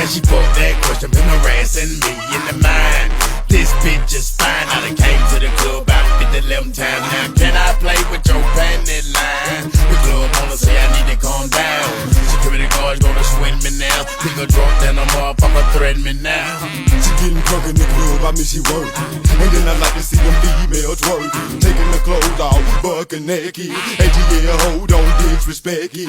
she fucked that question, been harassing me in the mind. This bitch is fine. I done came to the club about 50-11 times. Now can I play with your panty line? The club wanna say I need to calm down. Security guards gonna swing me now. Think a drunk, then a motherfucker threaten me now. She getting drunk in the club, I mean she work. And then I like to see them females twerk. Taking the clothes off, bucking naked. ATL, hold on, disrespect it.